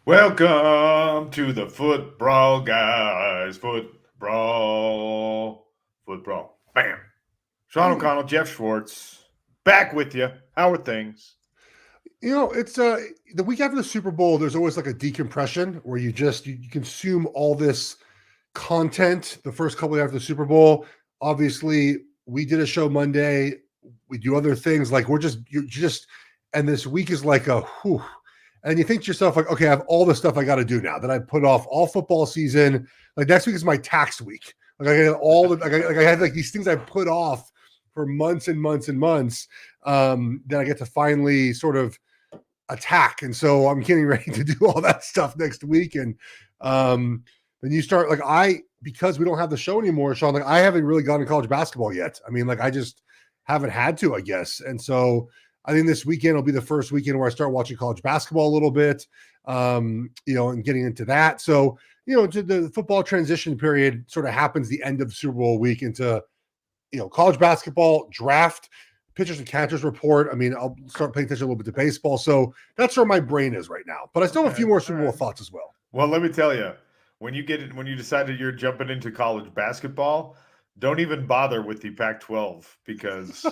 Welcome to the Foot Brawl, guys. Foot Brawl. Bam. Sean O'Connell, Geoff Schwartz, back with you. How are things? It's the week after the Super Bowl. There's always like a decompression where you consume all this content the first couple after the Super Bowl. Obviously, we did a show Monday. We do other things like and this week is like a whew. And you think to yourself, like, okay, I have all the stuff I got to do now that I put off all football season. Like next week is my tax week. Like I got all the I had like these things I put off for months and months and months. Then I get to finally sort of attack. And so I'm getting ready to do all that stuff next week. And then you start because we don't have the show anymore, Sean, like I haven't really gone to college basketball yet. I mean, like I just haven't had to, I guess. And so I think this weekend will be the first weekend where I start watching college basketball a little bit, and getting into that. So, to the football transition period sort of happens the end of Super Bowl week into, college basketball, draft, pitchers and catchers report. I mean, I'll start paying attention a little bit to baseball. So that's where my brain is right now. But I still have a few more Super Bowl thoughts as well. Well, let me tell you, when you decided you're jumping into college basketball, don't even bother with the Pac-12 because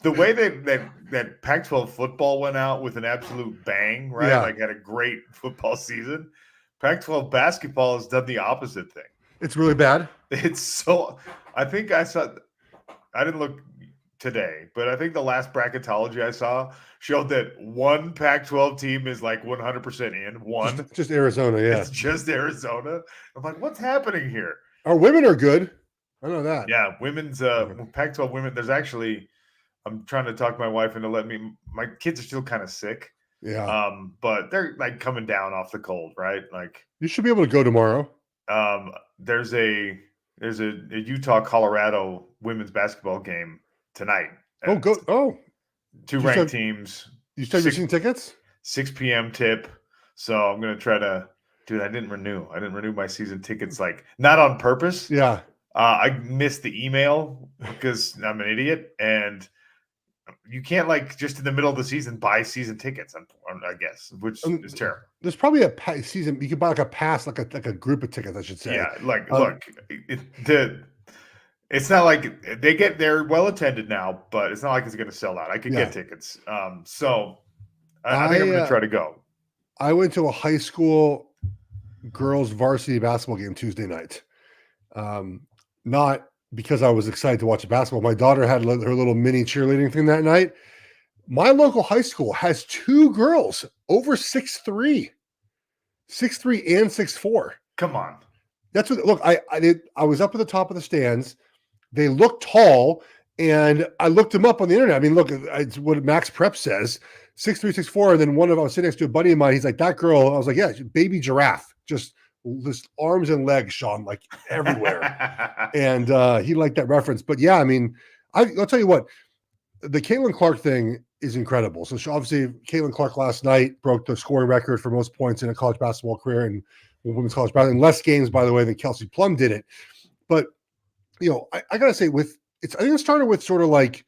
the way that Pac-12 football went out with an absolute bang, right? Yeah. Like had a great football season. Pac-12 basketball has done the opposite thing. It's really bad. It's so. I think I didn't look today, but I think the last bracketology I saw showed that one Pac-12 team is like 100% in. One, just Arizona, yeah. It's just Arizona. I'm like, what's happening here? Our women are good. I know that. Yeah, women's Pac-12 women. There's actually, I'm trying to talk my wife into letting me. My kids are still kind of sick. Yeah. But they're like coming down off the cold, right? Like you should be able to go tomorrow. There's a Utah Colorado women's basketball game tonight. Oh, go! Oh, two ranked teams. You said you're seeing tickets? 6 p.m. tip. So I'm gonna try to. Dude, I didn't renew my season tickets, like not on purpose. Yeah. I missed the email because I'm an idiot, and you can't like just in the middle of the season buy season tickets. I guess, which is terrible. There's probably a season you could buy like a pass, like a group of tickets, I should say. Yeah, like look, it's not like they're well attended now, but it's not like it's going to sell out. I could get tickets. So I think I'm going to try to go. I went to a high school girls varsity basketball game Tuesday night. Not because I was excited to watch the basketball. My daughter had her little mini cheerleading thing that night. My local high school has two girls over 6'3", 6'3" and 6'4". Come on. That's what, look, I was up at the top of the stands. They look tall, and I looked them up on the internet. I mean, look, it's what Max Prep says, 6'3", 6'4", and then I was sitting next to a buddy of mine. He's like, that girl, I was like, yeah, baby giraffe, just arms and legs, Sean, like everywhere. And he liked that reference. But yeah, I mean, I'll tell you what, the Caitlin Clark thing is incredible. So obviously, Caitlin Clark last night broke the scoring record for most points in a college basketball career and women's college basketball, and less games, by the way, than Kelsey Plum did it. But I gotta say, I think it started with sort of like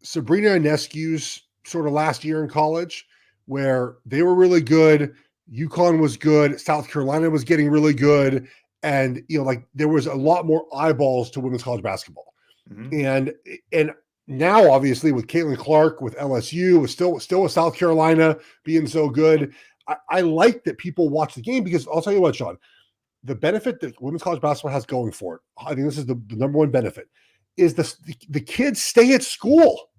Sabrina Ionescu's sort of last year in college, where they were really good. UConn was good. South Carolina was getting really good. And, like there was a lot more eyeballs to women's college basketball. Mm-hmm. And now, obviously, with Caitlin Clark, with LSU, with still with South Carolina being so good, I like that people watch the game because I'll tell you what, Sean, the benefit that women's college basketball has going for it, I think this is the number one benefit, is the kids stay at school.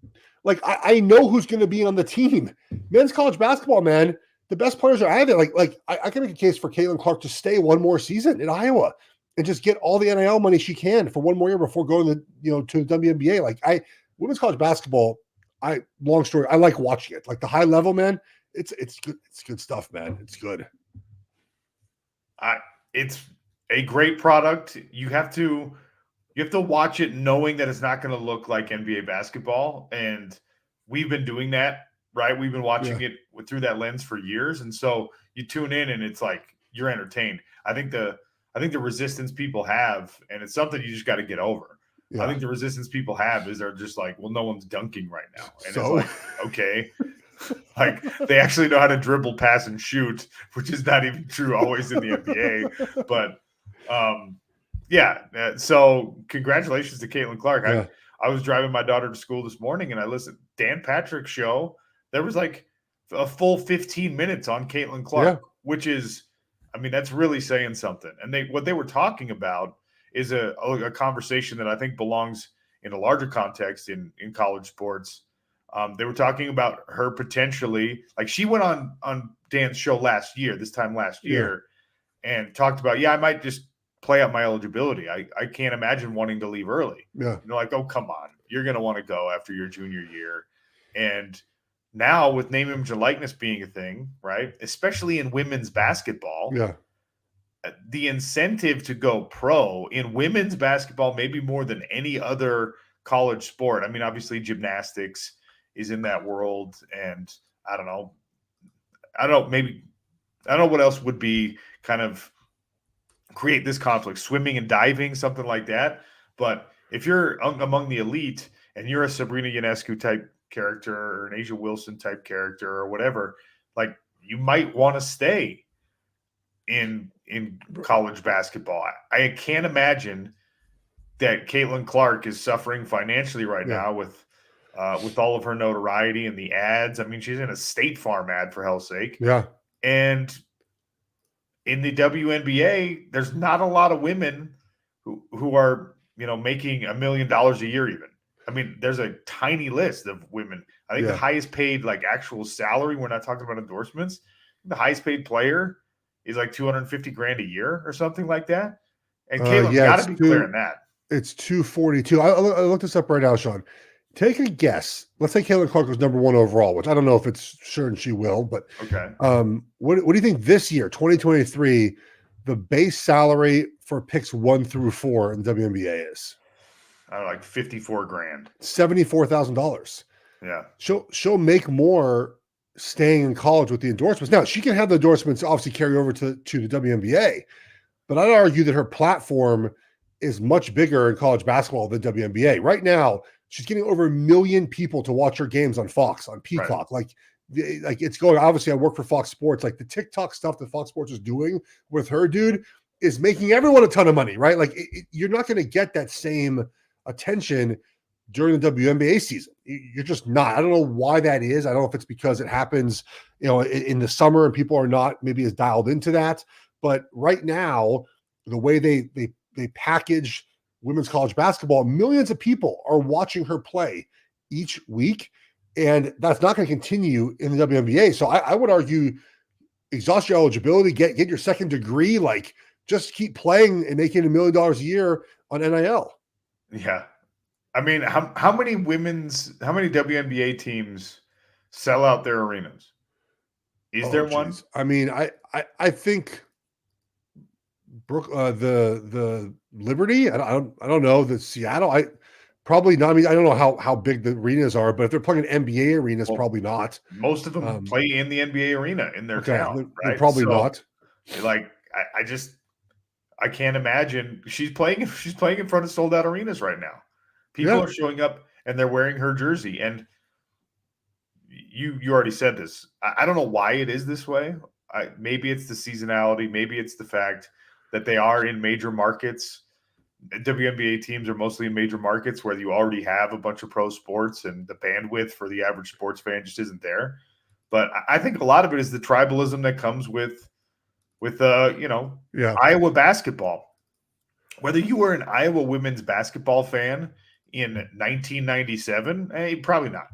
Like, I know who's going to be on the team. Men's college basketball, man, the best players are either. Like I can make a case for Caitlin Clark to stay one more season in Iowa and just get all the NIL money she can for one more year before going to the WNBA. Like women's college basketball, long story, I like watching it. Like the high level, man, it's good. It's good stuff, man. It's good. It's a great product. You have to watch it knowing that it's not going to look like NBA basketball. And we've been doing that, right? We've been watching it through that lens for years. And so you tune in and it's like, you're entertained. I think the resistance people have, and it's something you just got to get over. Yeah. I think the resistance people have is they're just like, well, no one's dunking right now. And so? It's like, okay. Like they actually know how to dribble, pass, and shoot, which is not even true always in the NBA. But so congratulations to Caitlin Clark. Yeah. I was driving my daughter to school this morning and I listened to Dan Patrick's show. There was like a full 15 minutes on Caitlin Clark, which is, I mean, that's really saying something. And what they were talking about is a conversation that I think belongs in a larger context in college sports. They were talking about her potentially, like she went on Dan's show this time last year, and talked about, I might just play up my eligibility. I can't imagine wanting to leave early. Yeah. Like, oh, come on. You're going to want to go after your junior year. And now with name, image, and likeness being a thing, right, especially in women's basketball, the incentive to go pro in women's basketball, maybe more than any other college sport. I mean, obviously gymnastics is in that world. And I don't know what else would be kind of create this conflict, swimming and diving, something like that. But if you're among the elite and you're a Sabrina Ionescu type character or an Asia Wilson type character or whatever, like you might want to stay in college basketball. I can't imagine that Caitlin Clark is suffering financially right now with all of her notoriety and the ads. I mean, she's in a State Farm ad, for hell's sake. Yeah. And in the WNBA, there's not a lot of women who are, making $1 million a year even. I mean, there's a tiny list of women. I think the highest paid, like, actual salary, we're not talking about endorsements, the highest paid player is like $250,000 a year or something like that. And Caitlin's got to be clearing that. It's 242. I looked this up right now, Sean. Take a guess. Let's say Caitlin Clark was number 1 overall, which I don't know if it's sure and she will, but okay. What do you think this year, 2023, the base salary for picks 1 through 4 in the WNBA is? I don't know, like $54,000. $74,000. Yeah. She'll make more staying in college with the endorsements. Now, she can have the endorsements obviously carry over to the WNBA, but I'd argue that her platform is much bigger in college basketball than WNBA. Right now, she's getting over 1 million people to watch her games on Fox, on Peacock. Right. Like it's going, obviously I work for Fox Sports. Like the TikTok stuff that Fox Sports is doing with her, dude, is making everyone a ton of money, right? Like you're not going to get that same attention during the WNBA season. You're just not. I don't know why that is. I don't know if it's because it happens, in the summer and people are not maybe as dialed into that. But right now, the way they package women's college basketball, millions of people are watching her play each week, and that's not going to continue in the WNBA. So I would argue exhaust your eligibility, get your second degree, like just keep playing and making $1 million a year on NIL. Yeah. I mean, how many WNBA teams sell out their arenas? Is there one? I mean, I think the Liberty. I don't know the Seattle. Probably not. I mean, I don't know how big the arenas are, but if they're playing NBA arenas, probably not. Most of them play in the NBA arena in their town, right? They're probably not. Like, I can't imagine she's playing in front of sold out arenas right now. People are showing up and they're wearing her jersey. And you already said this. I don't know why it is this way. Maybe it's the seasonality. Maybe it's the fact that they are in major markets. WNBA teams are mostly in major markets where you already have a bunch of pro sports and the bandwidth for the average sports fan just isn't there. But I think a lot of it is the tribalism that comes with Iowa basketball. Whether you were an Iowa women's basketball fan in 1997, probably not.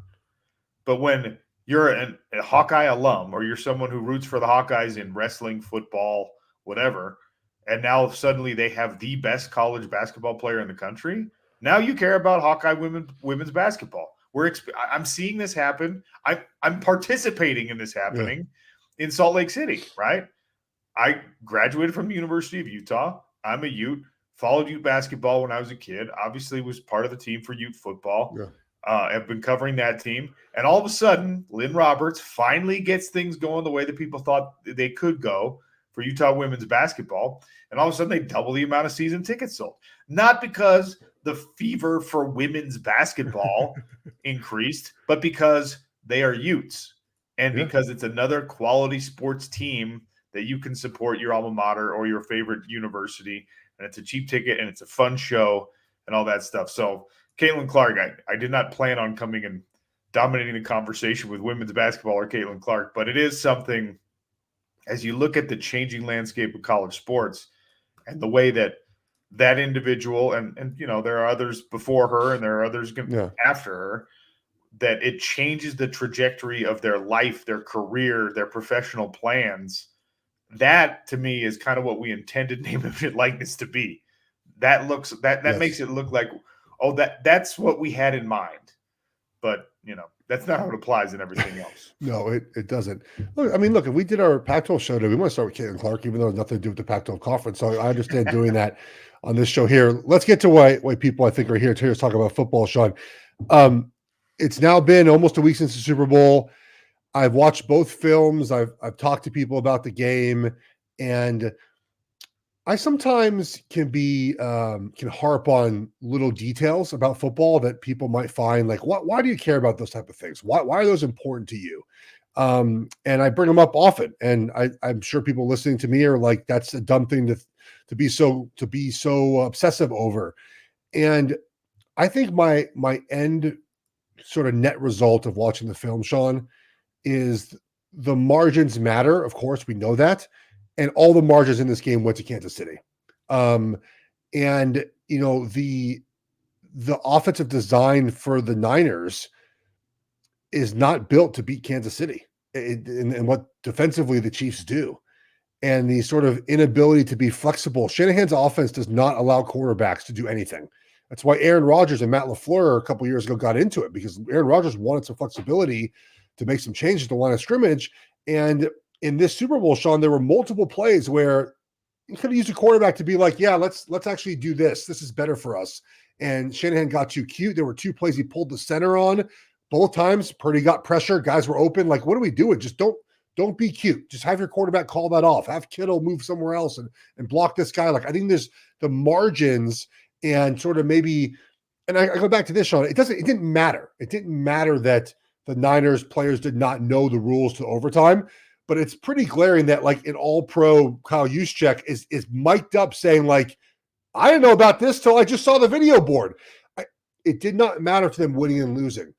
But when you're a Hawkeye alum or you're someone who roots for the Hawkeyes in wrestling, football, whatever, and now suddenly they have the best college basketball player in the country, now you care about Hawkeye women's basketball. I'm seeing this happen. I'm participating in this happening in Salt Lake City, right? I graduated from the University of Utah. I'm a Ute. Followed Ute basketball when I was a kid. Obviously was part of the team for Ute football. Yeah. I've been covering that team. And all of a sudden, Lynn Roberts finally gets things going the way that people thought they could go for Utah women's basketball. And all of a sudden, they double the amount of season tickets sold. Not because the fever for women's basketball increased, but because they are Utes. and Yeah. because it's another quality sports team that you can support your alma mater or your favorite university, and it's a cheap ticket and it's a fun show and all that stuff. So Caitlin Clark, I did not plan on coming and dominating the conversation with women's basketball or Caitlin Clark, but it is something as you look at the changing landscape of college sports and the way that that individual and there are others before her and there are others after her, that it changes the trajectory of their life, their career, their professional plans. That to me is kind of what we intended name, image, likeness to be. That makes it look like, oh, that's what we had in mind. But that's not how it applies in everything else. No, it doesn't. Look, if we did our Pac-12 show, we want to start with Caitlin Clark, even though it has nothing to do with the Pac-12 conference. So I understand doing that on this show here. Let's get to why people I think are here to talk about football, Sean. It's now been almost a week since the Super Bowl. I've watched both films. I've talked to people about the game, and I sometimes can harp on little details about football that people might find like, why do you care about those type of things? Why are those important to you? And I bring them up often, and I'm sure people listening to me are like, that's a dumb thing to be so obsessive over. And I think my end sort of net result of watching the film, Sean, is the margins matter. Of course, we know that. And all the margins in this game went to Kansas City. And the offensive design for the Niners is not built to beat Kansas City and what defensively the Chiefs do. And the sort of inability to be flexible. Shanahan's offense does not allow quarterbacks to do anything. That's why Aaron Rodgers and Matt LaFleur a couple years ago got into it, because Aaron Rodgers wanted some flexibility to make some changes to the line of scrimmage. And in this Super Bowl, Sean, there were multiple plays where you could have used a quarterback to be like, yeah, let's actually do this. This is better for us. And Shanahan got too cute. There were 2 plays he pulled the center on. Both times, Purdy got pressure. Guys were open. Like, what are we doing? Just don't be cute. Just have your quarterback call that off. Have Kittle move somewhere else and block this guy. Like, I think there's the margins and sort of maybe, and I go back to this, Sean, it didn't matter. It didn't matter that the Niners players did not know the rules to overtime, but it's pretty glaring that like an all-pro Kyle Juszczyk is mic'd up saying like, I didn't know about this till I just saw the video board. It did not matter to them winning and losing.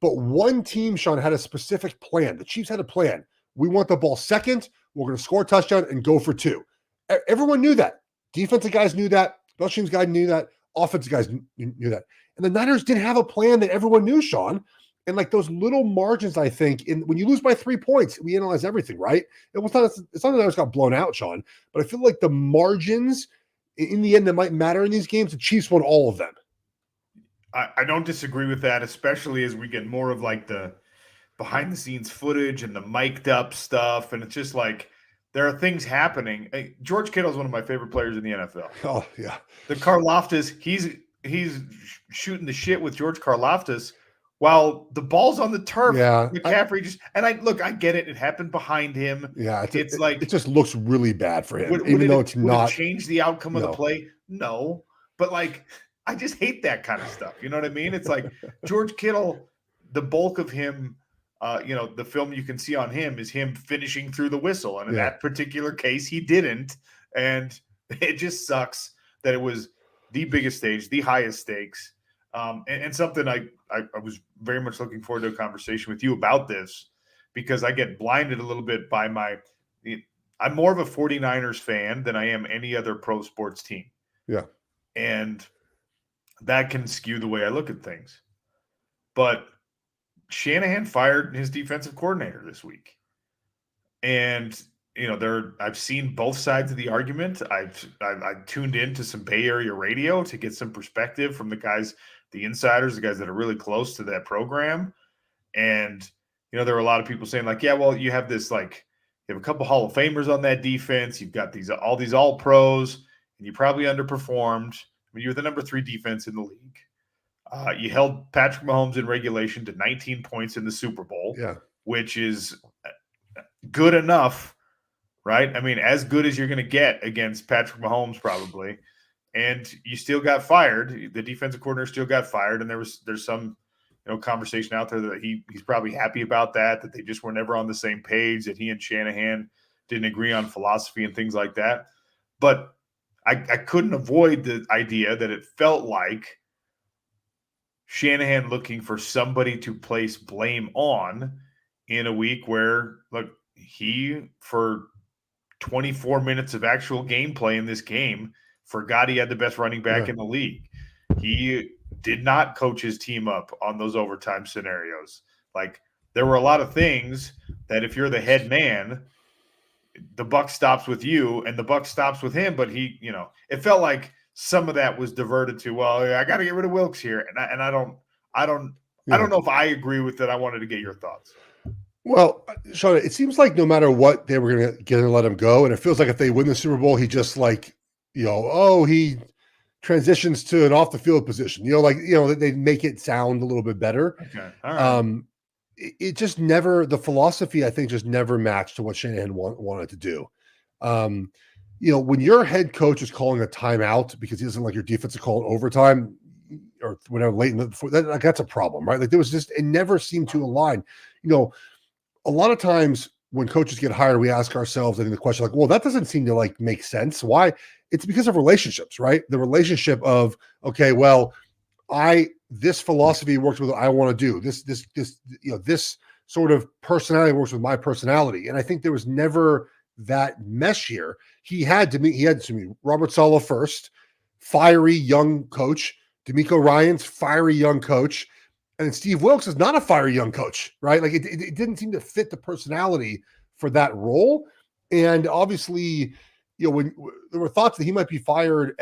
But one team, Sean, had a specific plan. The Chiefs had a plan. We want the ball second. We're going to score a touchdown and go for 2. Everyone knew that. Defensive guys knew that. Special teams guys knew that. Offensive guys knew that. And the Niners didn't have a plan that everyone knew, Sean. And like those little margins, I think, when you lose by 3 points, we analyze everything, right? It's not the Niners got blown out, Sean. But I feel like the margins in the end that might matter in these games, the Chiefs won all of them. I don't disagree with that, especially as we get more of like the behind the scenes footage and the mic'd up stuff. And it's just like, there are things happening. Hey, George Kittle is one of my favorite players in the NFL. Oh yeah. The Karlaftis, he's shooting the shit with George Karlaftis while the ball's on the turf. Yeah. McCaffrey I get it. It happened behind him. Yeah. It's like, it just looks really bad for him, would it not change the outcome of the play. No, but like, I just hate that kind of stuff. You know what I mean? It's like George Kittle, the bulk of him, the film you can see on him is him finishing through the whistle. And in that particular case, he didn't. And it just sucks that it was the biggest stage, the highest stakes. And something I was very much looking forward to a conversation with you about this, because I get blinded a little bit by I'm more of a 49ers fan than I am any other pro sports team. Yeah. And that can skew the way I look at things. But Shanahan fired his defensive coordinator this week. And, I've seen both sides of the argument. I tuned into some Bay Area radio to get some perspective from the guys, the insiders, the guys that are really close to that program. And, there were a lot of people saying like, yeah, well, you have this, like, you have a couple Hall of Famers on that defense. You've got all these all pros, and you probably underperformed. I mean, you're the number 3 defense in the league. You held Patrick Mahomes in regulation to 19 points in the Super Bowl, which is good enough, right? I mean, as good as you're going to get against Patrick Mahomes probably. And you still got fired. The defensive coordinator still got fired, and there's some conversation out there that he's probably happy about that they just were never on the same page, that he and Shanahan didn't agree on philosophy and things like that. But I couldn't avoid the idea that it felt like Shanahan looking for somebody to place blame on in a week where, look, he, for 24 minutes of actual gameplay in this game, forgot he had the best running back in the league. He did not coach his team up on those overtime scenarios. Like, there were a lot of things that if you're the head man, the buck stops with you and the buck stops with him. But he, it felt like some of that was diverted to, well, I got to get rid of Wilkes here. And I don't know if I agree with it. I wanted to get your thoughts. Well, Sean, it seems like no matter what, they were going to let him go. And it feels like if they win the Super Bowl, he just he transitions to an off the field position, they make it sound a little bit better. Okay. All right. It just never, the philosophy, I think, just never matched to what Shanahan wanted to do. When your head coach is calling a timeout because he doesn't like your defense to call it overtime or whatever late in the, that's a problem, right? Like, there was just, it never seemed to align. A lot of times when coaches get hired, we ask ourselves, I think, the question like, well, that doesn't seem to make sense. Why? It's because of relationships, right? The relationship of, okay, well, this philosophy works with what I want to do. This sort of personality works with my personality. And I think there was never that mesh here. He had to meet Robert Saleh first, fiery young coach, D'Amico Ryans, fiery young coach. And Steve Wilkes is not a fiery young coach, right? Like, it didn't seem to fit the personality for that role. And obviously, when there were thoughts that he might be fired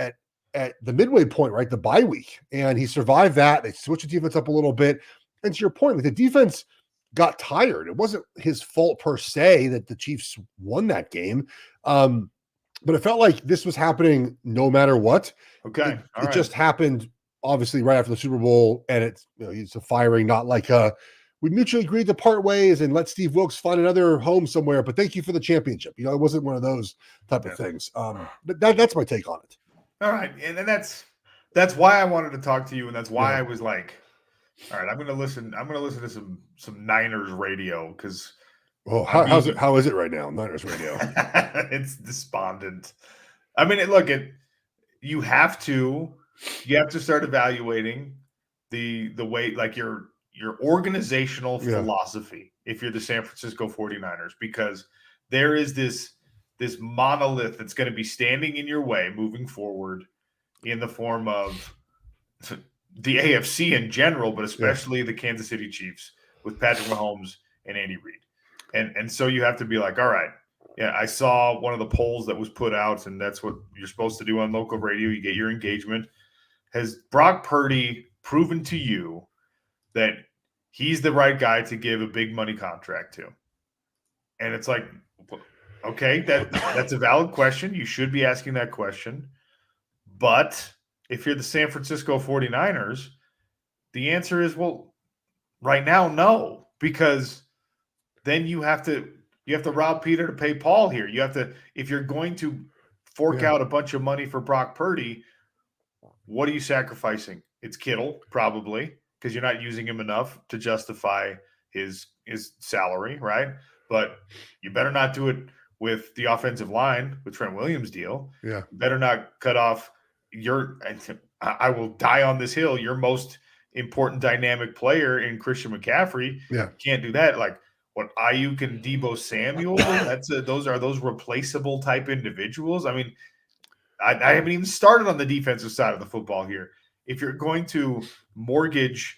at the midway point, right? The bye week. And he survived that. They switched the defense up a little bit. And to your point, the defense got tired. It wasn't his fault per se that the Chiefs won that game. But it felt like this was happening no matter what. Okay. It just happened obviously right after the Super Bowl, and it's a firing, not like we mutually agreed to part ways and let Steve Wilkes find another home somewhere, but thank you for the championship. It wasn't one of those type of things. But that's my take on it. All right. And that's why I wanted to talk to you. And that's why I was like, all right, I'm going to listen to some Niners radio. Cause how is it right now? Niners radio. It's despondent. I mean, you have to start evaluating the way, like, your organizational philosophy if you're the San Francisco 49ers, because there is this monolith that's going to be standing in your way moving forward in the form of the AFC in general, but especially the Kansas City Chiefs with Patrick Mahomes and Andy Reid. And so you have to be like, all right, I saw one of the polls that was put out, and that's what you're supposed to do on local radio. You get your engagement. Has Brock Purdy proven to you that he's the right guy to give a big money contract to? And it's like, okay, that's a valid question. You should be asking that question. But if you're the San Francisco 49ers, the answer is, well, right now, no, because then you have to rob Peter to pay Paul here. You have to, if you're going to fork out a bunch of money for Brock Purdy, what are you sacrificing? It's Kittle, probably, because you're not using him enough to justify his salary, right? But you better not do it with the offensive line with Trent Williams' deal. Yeah. You better not cut off I will die on this hill, your most important dynamic player in Christian McCaffrey. Yeah. Can't do that. Like, what, Ayuk and Deebo Samuel? Those are replaceable type individuals. I mean, I haven't even started on the defensive side of the football here. If you're going to mortgage,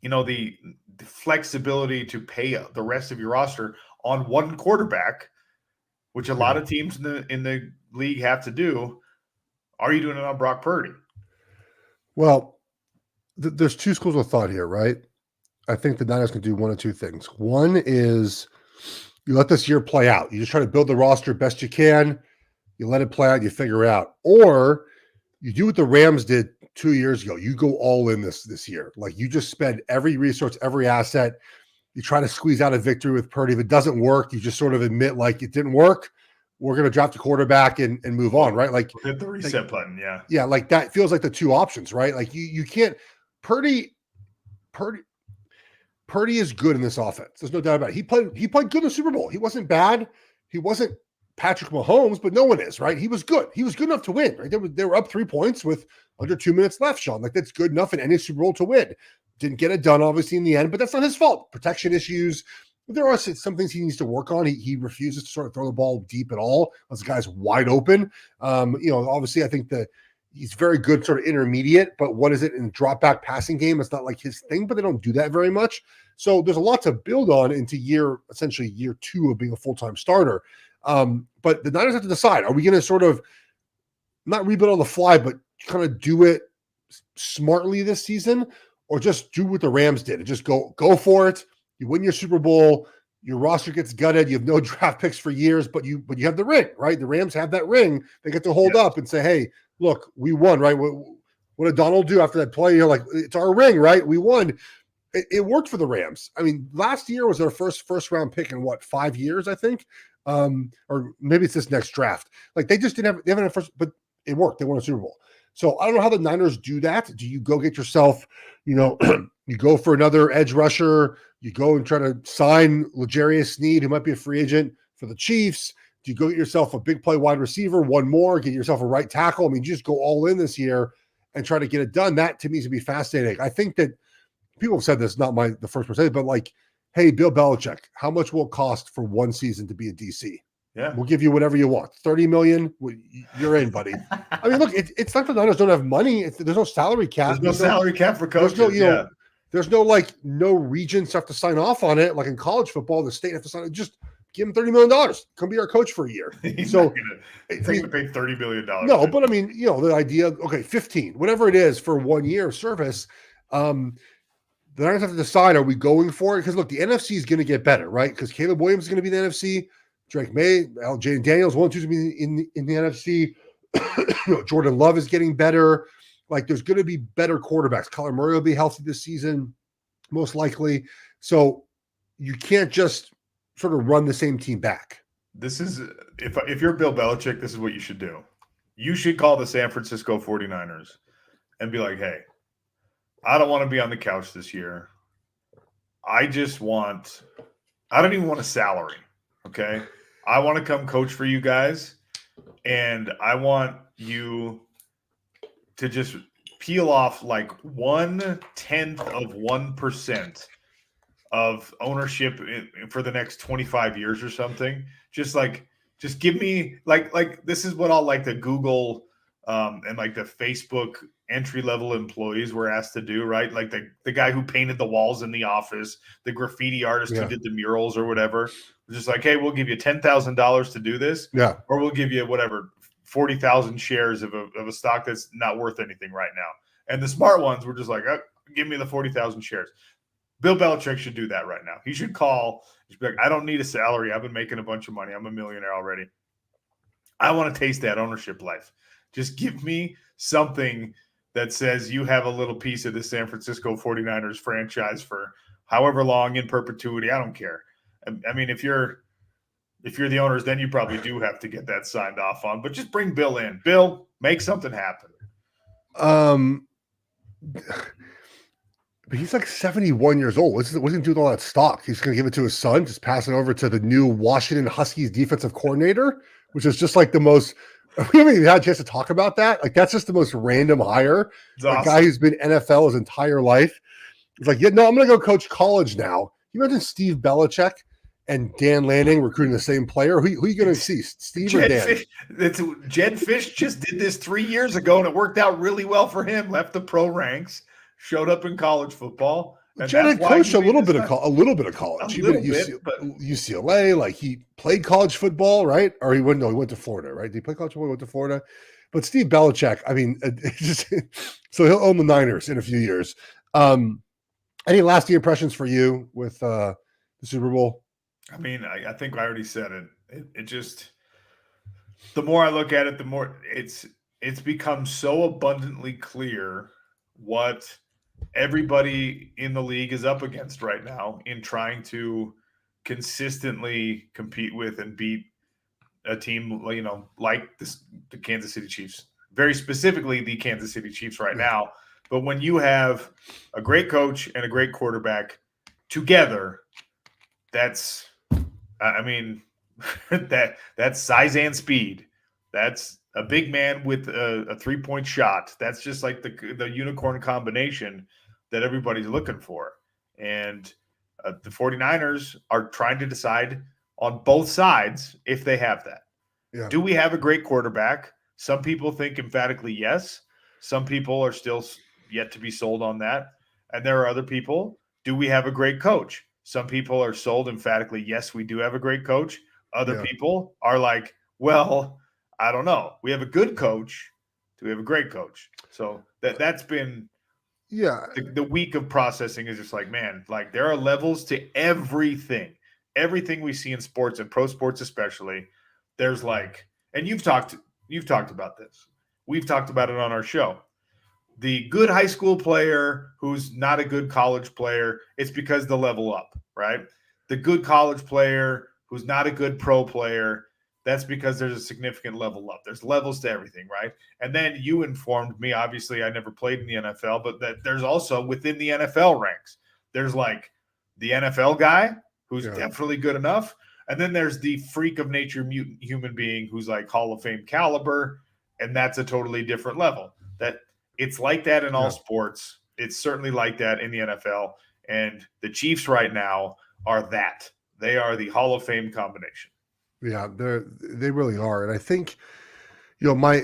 the flexibility to pay the rest of your roster on one quarterback, which a lot of teams in the league have to do, are you doing it on Brock Purdy? Well, there's two schools of thought here, right? I think the Niners can do one of two things. One is you let this year play out. You just try to build the roster best you can. You let it play out, you figure it out. Or you do what the Rams did 2 years ago. You go all in this year. Like, you just spend every resource, every asset. You try to squeeze out a victory with Purdy. If it doesn't work, you just sort of admit, like, it didn't work. We're going to draft a quarterback and move on, right? Like, hit the reset button, Yeah, like, that feels like the two options, right? Like, you can't – Purdy Purdy is good in this offense. There's no doubt about it. He played good in the Super Bowl. He wasn't bad. He wasn't Patrick Mahomes, but no one is, right? He was good. He was good enough to win, right? They were up 3 points with under 2 minutes left, Sean. Like, that's good enough in any Super Bowl to win. Didn't get it done, obviously, in the end, but that's not his fault. Protection issues. There are some things he needs to work on. He refuses to sort of throw the ball deep at all. Those guys wide open. Obviously, I think that he's very good sort of intermediate, but what is it in drop back passing game? It's not like his thing, but they don't do that very much. So there's a lot to build on into essentially year 2 of being a full-time starter. But the Niners have to decide, are we going to sort of not rebuild on the fly, but kind of do it smartly this season, or just do what the Rams did and just go for it? You win your Super Bowl, your roster gets gutted, you have no draft picks for years, but you have the ring, right? The Rams have that ring. They get to hold up and say, hey, look, we won, right? What did Donald do after that play? You're like, it's our ring, right? We won. It worked for the Rams. I mean, last year was their first round pick in 5 years, I think. Or maybe it's this next draft. Like, they just haven't had a first, but it worked. They won a Super Bowl. So I don't know how the Niners do that. Do you go get yourself, you go for another edge rusher, you go and try to sign L'Jarius Sneed, who might be a free agent for the Chiefs? Do you go get yourself a big play wide receiver, one more, get yourself a right tackle? I mean, you just go all in this year and try to get it done. That to me is going to be fascinating. I think that people have said this, not the first person, but like, hey, Bill Belichick, how much will it cost for one season to be a DC? Yeah, we'll give you whatever you want. $30 million, you're in, buddy. I mean, look, it's not the Niners don't have money. There's no salary cap. There's no salary cap for coaches. There's no regents have to sign off on it. Like in college football, the state have to sign it. Just give him $30 million. Come be our coach for a year. He's not going to pay $30 million. No, but I mean, the idea, okay, 15, whatever it is for 1 year of service. The Niners have to decide, are we going for it? Because look, the NFC is going to get better, right? Because Caleb Williams is going to be in the NFC. Drake May, Jayden Daniels, 1 and 2 to be in the NFC. Jordan Love is getting better. Like, there's going to be better quarterbacks. Kyler Murray will be healthy this season, most likely. So you can't just sort of run the same team back. This is, if you're Bill Belichick, this is what you should do. You should call the San Francisco 49ers and be like, hey, I don't want to be on the couch this year. I don't even want a salary, okay? I want to come coach for you guys, and I want you to just peel off like 0.1% of ownership for the next 25 years or something. Just give me like this is what all like the Google and like the Facebook entry-level employees were asked to do, right? Like the guy who painted the walls in the office, the graffiti artist who did the murals or whatever. Just like, hey, we'll give you $10,000 to do this. Yeah. Or we'll give you whatever, 40,000 shares of a stock that's not worth anything right now. And the smart ones were just like, oh, give me the 40,000 shares. Bill Belichick should do that right now. He should be like, I don't need a salary. I've been making a bunch of money. I'm a millionaire already. I want to taste that ownership life. Just give me something that says you have a little piece of the San Francisco 49ers franchise for however long in perpetuity. I don't care. I mean, if you're the owners, then you probably do have to get that signed off on. But just bring Bill in. Bill, make something happen. But he's like 71 years old. What's he going to do with all that stock? He's going to give it to his son, just pass it over to the new Washington Huskies defensive coordinator, which is just like the most. We haven't even had a chance to talk about that. Like, that's just the most random hire. A guy who's been NFL his entire life. He's like, yeah, no, I'm going to go coach college now. You imagine Steve Belichick and Dan Lanning recruiting the same player? Who are you going to see, Steve or Dan? Jed Fish just did this 3 years ago, and it worked out really well for him. Left the pro ranks, showed up in college football. Jed had coached a little bit of college. He been at UCLA. Like, he played college football, right? Or he went to Florida, right? Did he play college football? He went to Florida. But Steve Belichick, I mean, so he'll own the Niners in a few years. Any lasting impressions for you with the Super Bowl? I mean, I think I already said it. It just, the more I look at it, the more it's become so abundantly clear what everybody in the league is up against right now in trying to consistently compete with and beat a team, like the Kansas City Chiefs. Very specifically, the Kansas City Chiefs right now, But when you have a great coach and a great quarterback together, that's that's size and speed. That's a big man with a 3-point shot. That's just like the unicorn combination that everybody's looking for. And the 49ers are trying to decide on both sides if they have that. Yeah. Do we have a great quarterback? Some people think emphatically yes. Some people are still yet to be sold on that. And there are other people. Do we have a great coach? Some people are sold emphatically, yes, we do have a great coach. Other people are like, well, I don't know. We have a good coach. Do we have a great coach? So that's been the week of processing is just like, man, like there are levels to everything. Everything we see in sports and pro sports especially, there's like, and you've talked about this. We've talked about it on our show. The good high school player who's not a good college player, it's because the level up, right? The good college player who's not a good pro player, that's because there's a significant level up. There's levels to everything, right? And then you informed me, obviously I never played in the NFL, but that there's also within the NFL ranks, there's like the NFL guy who's definitely good enough. And then there's the freak of nature mutant human being who's like Hall of Fame caliber, and that's a totally different level. That it's like that in all sports. It's certainly like that in the NFL. And the Chiefs right now are that. They are the Hall of Fame combination. Yeah, they really are. And I think, my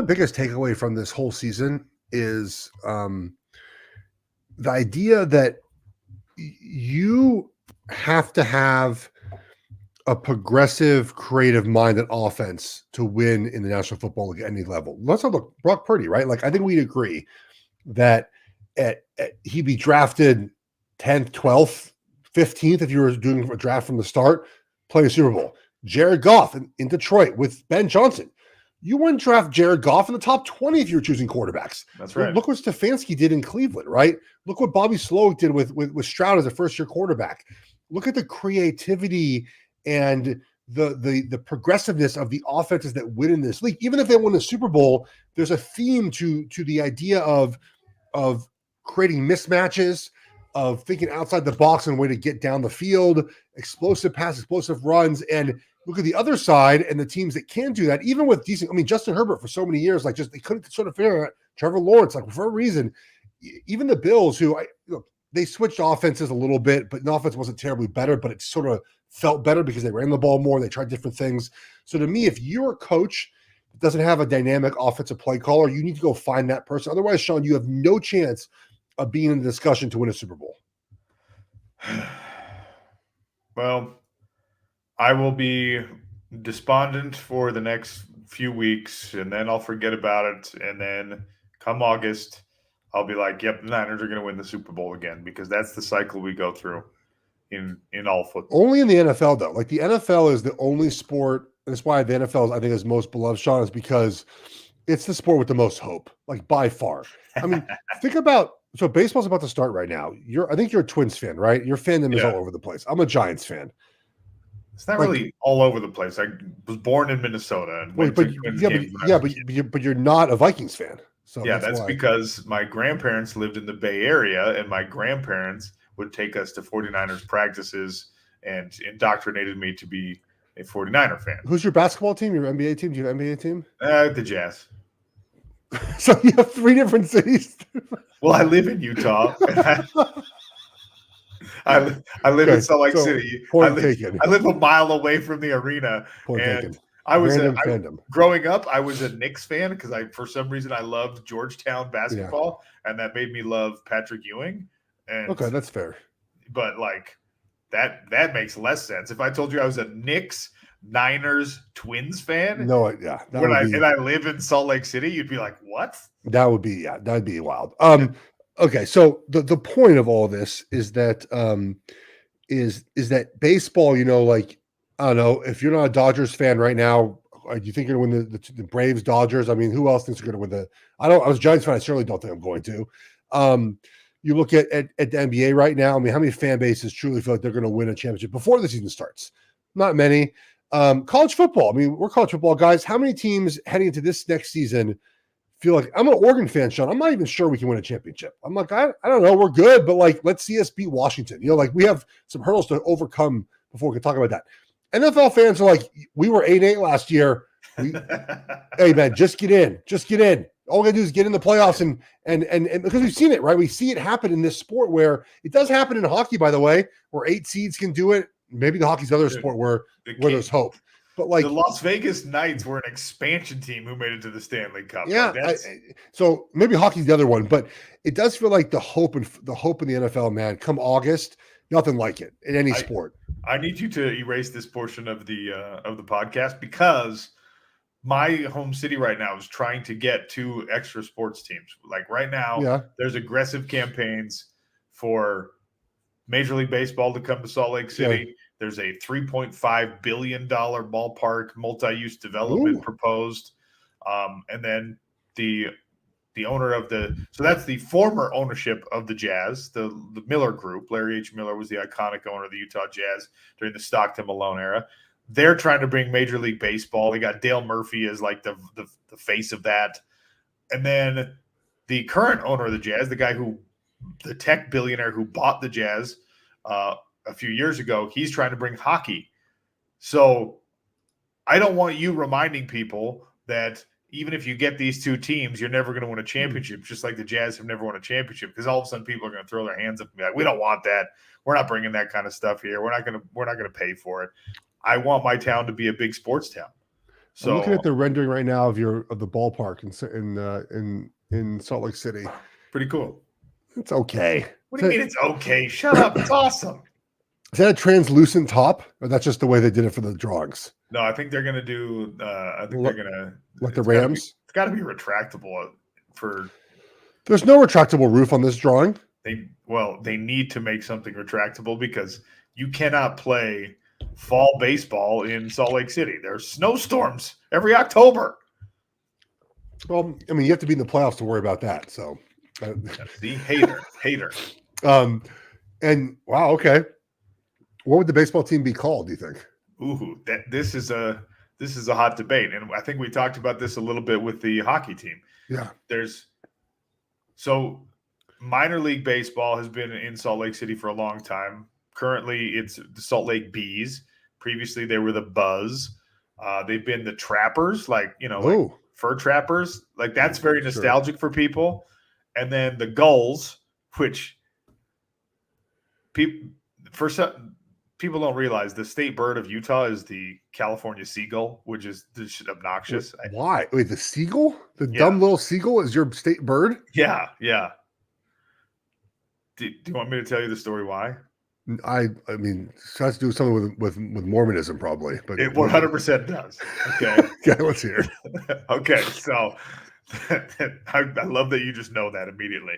biggest takeaway from this whole season is the idea that you have to have a progressive, creative minded offense to win in the National Football League at any level. Let's not look Brock Purdy, right? Like I think we'd agree that he'd be drafted 10th, 12th, 15th if you were doing a draft from the start, playing a Super Bowl. Jared Goff in Detroit with Ben Johnson. You wouldn't draft Jared Goff in the top 20 if you were choosing quarterbacks. That's right. Look what Stefanski did in Cleveland, right? Look what Bobby Slowick did with Stroud as a first-year quarterback. Look at the creativity and the progressiveness of the offenses that win in this league. Even if they win the Super Bowl, there's a theme to the idea of creating mismatches, of thinking outside the box and a way to get down the field, explosive passes, explosive runs, and look at the other side and the teams that can do that, even with decent. I mean, Justin Herbert for so many years, like they couldn't sort of figure out Trevor Lawrence, like for a reason. Even the Bills, who they switched offenses a little bit, but the offense wasn't terribly better, but it sort of felt better because they ran the ball more. They tried different things. So to me, if you're a coach that doesn't have a dynamic offensive play caller, you need to go find that person. Otherwise, Sean, you have no chance of being in the discussion to win a Super Bowl. Well, I will be despondent for the next few weeks, and then I'll forget about it. And then come August, I'll be like, yep, the Niners are going to win the Super Bowl again, because that's the cycle we go through in all football. Only in the NFL, though. Like the NFL is the only sport, and that's why the NFL, I think, is most beloved, Sean, is because it's the sport with the most hope, like by far. I mean, think about, so baseball's about to start right now. I think you're a Twins fan, right? Your fandom is all over the place. I'm a Giants fan. It's not really all over the place. I was born in Minnesota. And but you're not a Vikings fan. So that's because my grandparents lived in the Bay Area, and my grandparents would take us to 49ers practices and indoctrinated me to be a 49er fan. Who's your basketball team? Your NBA team? Do you have an NBA team? The Jazz. So you have 3 different cities. Well, I live in Utah. I live in Salt Lake City. I live a mile away from the arena. Growing up, I was a Knicks fan because for some reason I loved Georgetown basketball, and that made me love Patrick Ewing. And, okay, that's fair. But like that makes less sense. If I told you I was a Knicks, Niners, Twins fan, and I live in Salt Lake City, you'd be like, what? feel like I'm an Oregon fan, Sean. I'm not even sure we can win a championship. I'm like, I don't know. We're good, but like, let's see us beat Washington. Like we have some hurdles to overcome before we can talk about that. NFL fans are like, we were 8-8 last year. Hey man, just get in. All we gotta do is get in the playoffs and because we've seen it, right? We see it happen in this sport where it does happen in hockey, by the way, where 8 seeds can do it. Maybe the hockey's the other sport where there's hope. But like the Las Vegas Knights were an expansion team who made it to the Stanley Cup. Yeah, so maybe hockey's the other one, but it does feel like the hope in the NFL, man. Come August, nothing like it in any sport. I need you to erase this portion of the podcast because my home city right now is trying to get 2 extra sports teams. Like right now, there's aggressive campaigns for Major League Baseball to come to Salt Lake City. Yeah. There's a $3.5 billion ballpark multi-use development proposed. And then the owner of so that's the former ownership of the Jazz, the Miller Group. Larry H. Miller was the iconic owner of the Utah Jazz during the Stockton Malone era. They're trying to bring Major League Baseball. They got Dale Murphy as like the face of that. And then the current owner of the Jazz, the tech billionaire who bought the Jazz, a few years ago, he's trying to bring hockey. So I don't want you reminding people that even if you get these 2 teams, you're never going to win a championship, just like the Jazz have never won a championship, because all of a sudden people are going to throw their hands up and be like, we don't want that. We're not bringing that kind of stuff here. We're not going to pay for it. I want my town to be a big sports town. So I'm looking at the rendering right now of the ballpark in Salt Lake City. Pretty cool. It's okay. What do you mean it's okay? Shut up. It's awesome. Is that a translucent top, or that's just the way they did it for the drawings? No, I think they're going to do. They're going to like the Rams. It's got to be retractable. There's no retractable roof on this drawing. They need to make something retractable because you cannot play fall baseball in Salt Lake City. There's snowstorms every October. Well, I mean, you have to be in the playoffs to worry about that. So, the hater. And wow, okay. What would the baseball team be called, do you think? Ooh, this is a hot debate. And I think we talked about this a little bit with the hockey team. Yeah. So minor league baseball has been in Salt Lake City for a long time. Currently, it's the Salt Lake Bees. Previously, they were the Buzz. They've been the Trappers, like fur trappers. Like that's very nostalgic for people. And then the Gulls, which people don't realize the state bird of Utah is the California seagull, which is obnoxious. Why? Wait, the seagull? The dumb little seagull is your state bird? Yeah. Do you want me to tell you the story why? I mean, it has to do something with Mormonism, probably. But it 100% does. Okay. Okay, let's hear. Okay, so I love that you just know that immediately.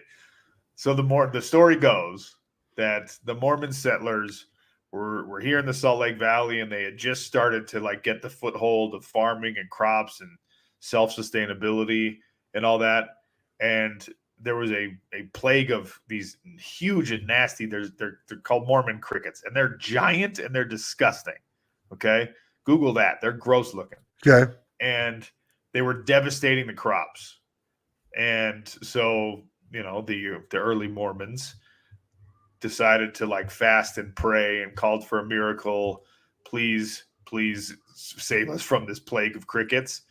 So the story goes that the Mormon settlers were here in the Salt Lake Valley, and they had just started to like get the foothold of farming and crops and self-sustainability and all that. And there was a plague of these huge and nasty, they're called Mormon crickets, and they're giant and they're disgusting. Okay. Google that. They're gross looking. Okay. And they were devastating the crops. And so, the early Mormons decided to like fast and pray and called for a miracle. Please save us from this plague of crickets.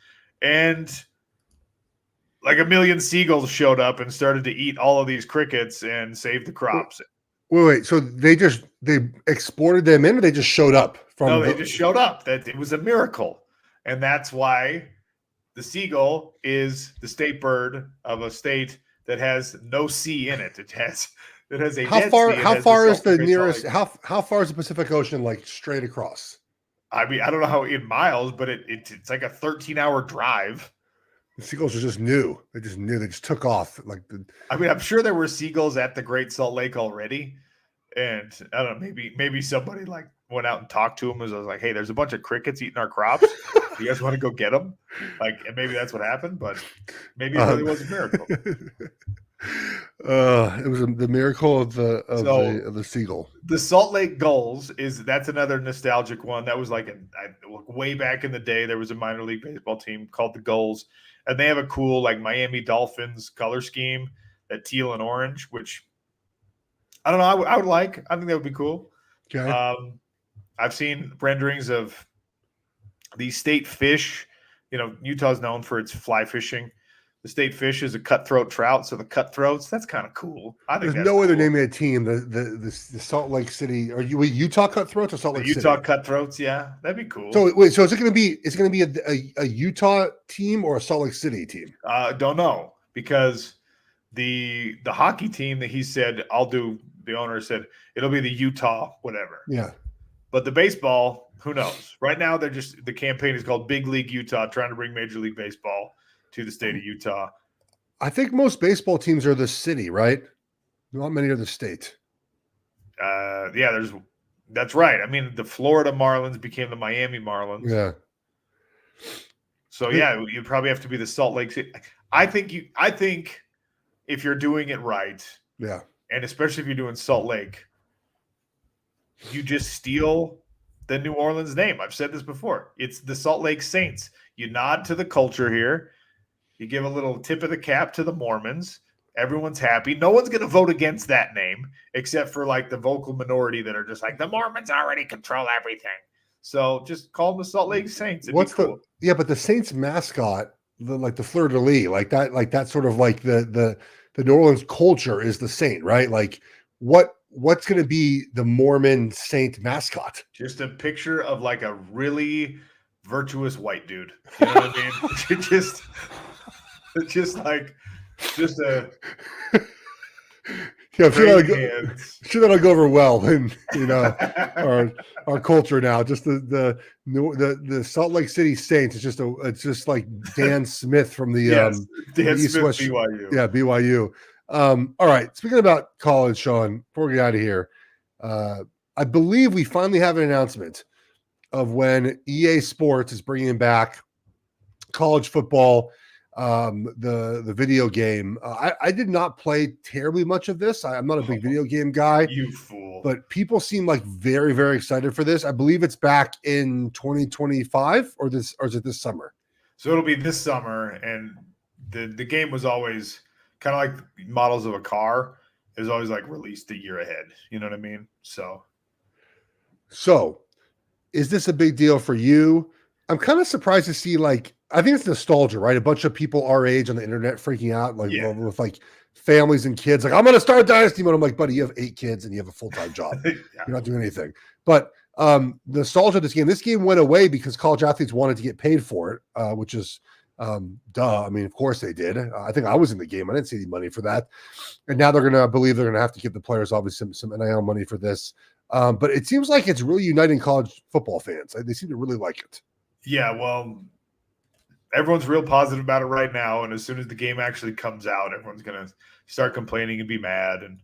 And like 1 million seagulls showed up and started to eat all of these crickets and save the crops. Wait. So they exported them in, or they just showed up? They just showed up. That it was a miracle. And that's why the seagull is the state bird of a state that has no sea in it. It has a how far is the nearest? How far is the Pacific Ocean, like straight across? I mean, I don't know how in miles, but it's like a 13-hour drive. The seagulls are just new. They just took off. I'm sure there were seagulls at the Great Salt Lake already, and I don't know. Maybe somebody like went out and talked to them. I was like, hey, there's a bunch of crickets eating our crops. You guys want to go get them? Like, and maybe that's what happened, but maybe it really was a miracle. It was the miracle of the seagull. The Salt Lake Gulls that's another nostalgic one. That was like way back in the day. There was a minor league baseball team called the Gulls, and they have a cool like Miami Dolphins color scheme, that teal and orange, which I don't know. I would like. I think that would be cool. Okay. I've seen renderings of the state fish. Utah's known for its fly fishing. The state fish is a cutthroat trout, so the cutthroats, that's kind of cool. I think there's no way they're naming a team the Salt Lake City. Are you Utah Cutthroats or Salt Lake City? Utah Cutthroats, yeah, that'd be cool. So wait, so is it going to be a Utah team or a Salt Lake City team? Don't know, because the hockey team that he said the owner said it'll be the Utah whatever. Yeah. But the baseball, who knows? Right now, the campaign is called Big League Utah, trying to bring Major League Baseball to the state of Utah. I think most baseball teams are the city, right? Not many are the state. Yeah, that's right. I mean, the Florida Marlins became the Miami Marlins. Yeah. So yeah, you probably have to be the Salt Lake City. I think if you're doing it right, yeah, and especially if you're doing Salt Lake, you just steal the New Orleans name. I've said this before. It's the Salt Lake Saints. You nod to the culture here. You give a little tip of the cap to the Mormons. Everyone's happy. No one's going to vote against that name, except for like the vocal minority that are just like, the Mormons already control everything. So just call them the Salt Lake Saints. But the Saints mascot, the fleur de lis, like that sort of like the New Orleans culture is the Saint, right? Like what's going to be the Mormon Saint mascot? Just a picture of like a really virtuous white dude. You know what I mean? just a yeah, I'm sure that'll go over well in our culture now. Just the Salt Lake City Saints is it's just like Dan Smith from the Dan East Smith, West, BYU. Yeah, BYU. All right. Speaking about college, Sean, before we get out of here, I believe we finally have an announcement of when EA Sports is bringing back college football. The video game. I did not play terribly much of this. I'm not a big video game guy. You fool. But people seem like very, very excited for this. I believe it's back in 2025 or is it this summer? So it'll be this summer, and the game was always kind of like models of a car. It was always like released a year ahead. You know what I mean? So is this a big deal for you? I'm kind of surprised to see, like, I think it's nostalgia, right? A bunch of people our age on the internet freaking out, like with like families and kids. Like, I'm going to start Dynasty mode. I'm like, buddy, you have 8 kids and you have a full-time job. Yeah. You're not doing anything. But nostalgia of this game went away because college athletes wanted to get paid for it, which is duh. I mean, of course they did. I think I was in the game. I didn't see any money for that. And now they're going to have to give the players obviously some NIL money for this. But it seems like it's really uniting college football fans. They seem to really like it. Yeah, well, everyone's real positive about it right now, and as soon as the game actually comes out, everyone's going to start complaining and be mad. And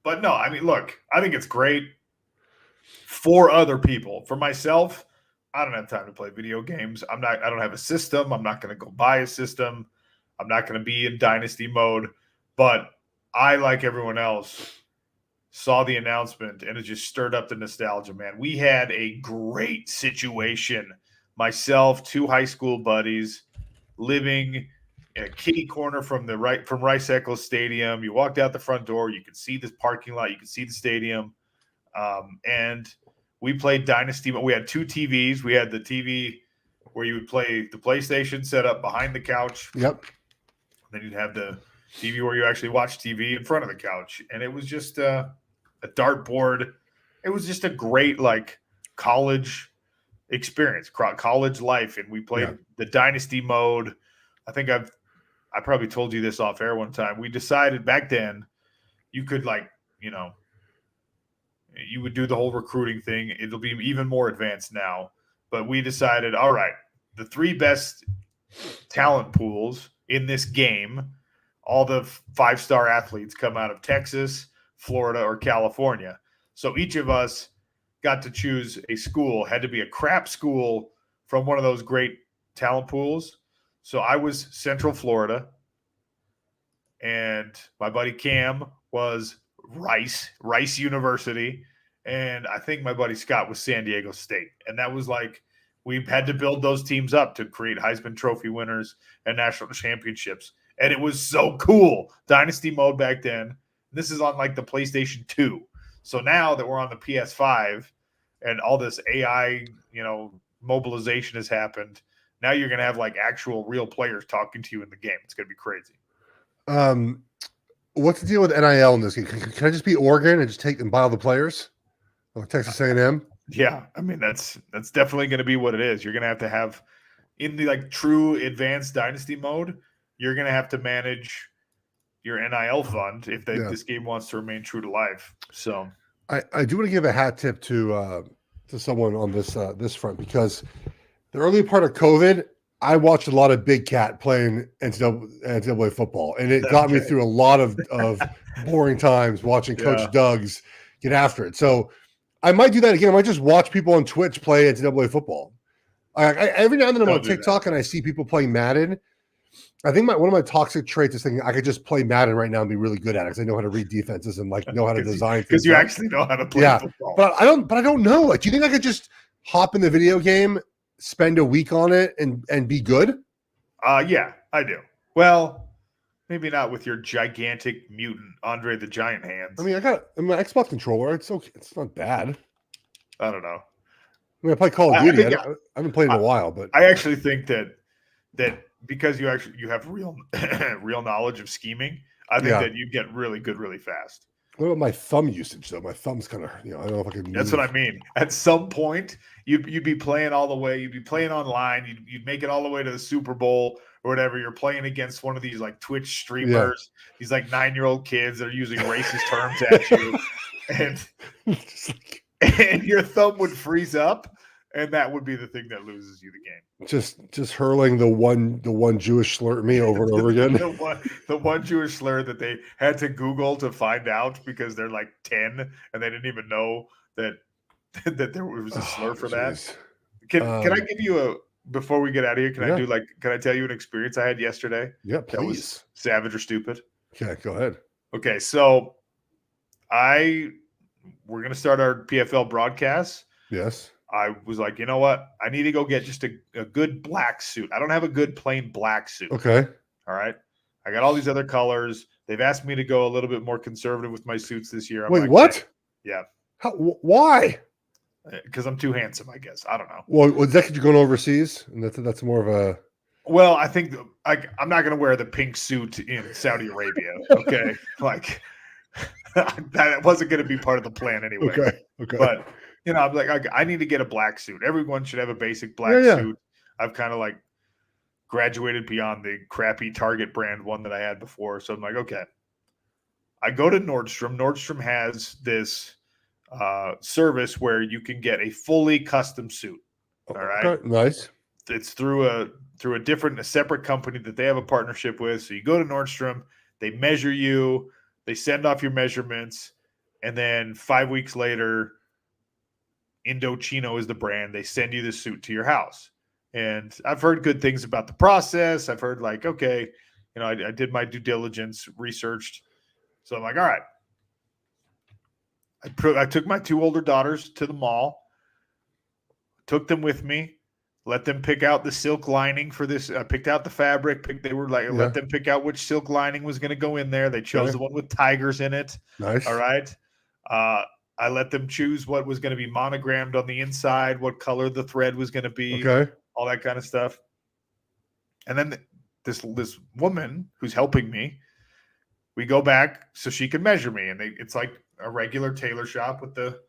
but no, I mean, look, I think it's great for other people. For myself, I don't have time to play video games. I don't have a system. I'm not going to go buy a system. I'm not going to be in Dynasty mode. But I, like everyone else, saw the announcement, and it just stirred up the nostalgia, man. We had a great situation. Myself, 2 high school buddies living in a kitty corner from Rice Eccles Stadium. You walked out the front door, you could see this parking lot, you could see the stadium. And we played Dynasty. We had 2 TVs. We had the TV where you would play the PlayStation set up behind the couch. Yep. Then you'd have the TV where you actually watch TV in front of the couch. And it was just a dartboard. It was just a great, like, college experience, college life. And we played the Dynasty mode. I think I probably told you this off air one time. We decided back then you could, like, you would do the whole recruiting thing. It'll be even more advanced now. But we decided, all right, the 3 best talent pools in this game, all the 5-star athletes come out of Texas, Florida, or California. So each of us got to choose a school. Had to be a crap school from one of those great talent pools. So I was Central Florida. and my buddy Cam was Rice University, and I think my buddy Scott was San Diego State. And that was like, we had to build those teams up to create Heisman Trophy winners and national championships. And it was so cool. Dynasty mode back then. This is on like the PlayStation 2. So now that we're on the PS5 and all this AI, mobilization has happened, now you're going to have like actual real players talking to you in the game. It's going to be crazy. What's the deal with NIL in this game? Can I just be Oregon and just take and buy all the players? Like Texas A&M? Yeah, I mean that's definitely going to be what it is. You're going to have in the like true advanced dynasty mode, you're going to have to manage your NIL fund if this game wants to remain true to life. So I do want to give a hat tip to someone on this front, because the early part of COVID, I watched a lot of Big Cat playing NCAA football, and it got me through a lot of boring times watching Coach Doug's get after it. So I might do that again. I might just watch people on Twitch play NCAA football. Every now and then I'm on TikTok and I see people playing Madden. I think one of my toxic traits is thinking I could just play Madden right now and be really good at it because I know how to read defenses and like know how to design things. Because you actually know how to play football. But I don't know. Like, do you think I could just hop in the video game, spend a week on it, and be good? Yeah, I do. Well, maybe not with your gigantic mutant Andre the Giant hands. I mean, I got my Xbox controller. It's okay. It's not bad. I don't know. I mean, I play Call of Duty. I haven't played in a while, but I actually think that because you have real knowledge of scheming, I think that you get really good really fast. What about my thumb usage though? My thumb's kind of, I don't know if I can. That's what I mean. At some point, you'd be playing all the way. You'd be playing online. You'd make it all the way to the Super Bowl or whatever. You're playing against one of these like Twitch streamers, these like 9-year-old kids that are using racist terms at you, and your thumb would freeze up, and that would be the thing that loses you the game. Just hurling the one Jewish slur at me over and over again. the one Jewish slur that they had to Google to find out because they're like 10 and they didn't even know that there was a slur for that. Can I give you before we get out of here? Can I tell you an experience I had yesterday? Yeah, please. That was savage or stupid. Okay, go ahead. Okay, so we're gonna start our PFL broadcast. Yes. I was like, you know what? I need to go get just a good black suit. I don't have a good plain black suit. Okay. All right. I got all these other colors. They've asked me to go a little bit more conservative with my suits this year. Wait, what? Yeah. Why? Because I'm too handsome, I guess. I don't know. Well, is that because you're going overseas? And that's more of a... Well, I think I'm not going to wear the pink suit in Saudi Arabia. Okay. Like, that wasn't going to be part of the plan anyway. Okay. But... I'm like, I need to get a black suit. Everyone should have a basic black suit. I've kind of like graduated beyond the crappy Target brand one that I had before. So I'm like, okay. I go to Nordstrom. Nordstrom has this service where you can get a fully custom suit. All right. Okay, nice. It's through a separate company that they have a partnership with. So you go to Nordstrom, they measure you, they send off your measurements, and then 5 weeks later, Indochino is the brand. They send you the suit to your house. And I've heard good things about the process. I've heard like, okay, I did my due diligence, researched. So I'm like, all right. I took my 2 older daughters to the mall, took them with me, let them pick out the silk lining for this. I picked out the fabric. Let them pick out which silk lining was going to go in there. They chose the one with tigers in it. Nice. All right. I let them choose what was going to be monogrammed on the inside, what color the thread was going to be, all that kind of stuff. And then this woman who's helping me, we go back so she can measure me. And it's like a regular tailor shop with the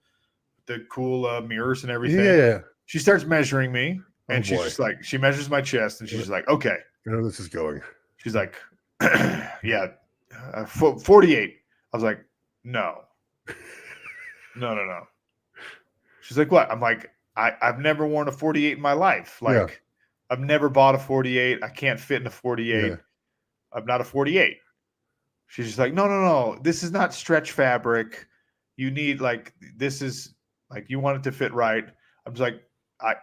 cool mirrors and everything. Yeah. She starts measuring me, and she's just like, she measures my chest, and she's just like, okay. I know this is going. She's like, 48. I was like, no. No. She's like, what? I'm like, I've never worn a 48 in my life. Like, I've never bought a 48. I can't fit in a 48. Yeah. I'm not a 48. She's just like, no. This is not stretch fabric. You need this is you want it to fit right. I'm just like,